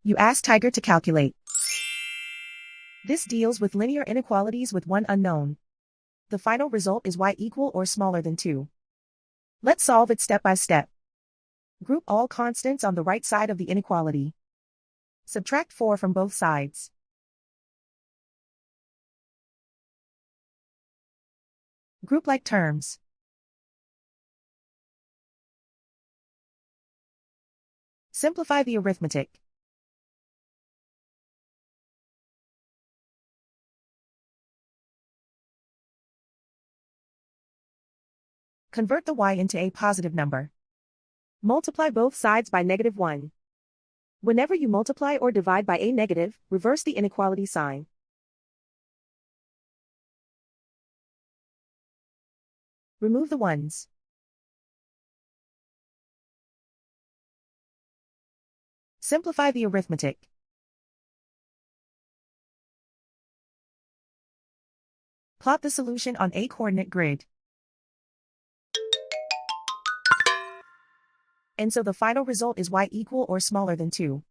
You ask Tiger to calculate. This deals with linear inequalities with one unknown. The final result is y equal or smaller than 2. Let's solve it step by step. Group all constants on the right side of the inequality. Subtract 4 from both sides. Group like terms. Simplify the arithmetic. Convert the y into a positive number. Multiply both sides by -1. Whenever you multiply or divide by a negative, reverse the inequality sign. Remove the ones. Simplify the arithmetic. Plot the solution on a coordinate grid. And so the final result is y equal or smaller than 2.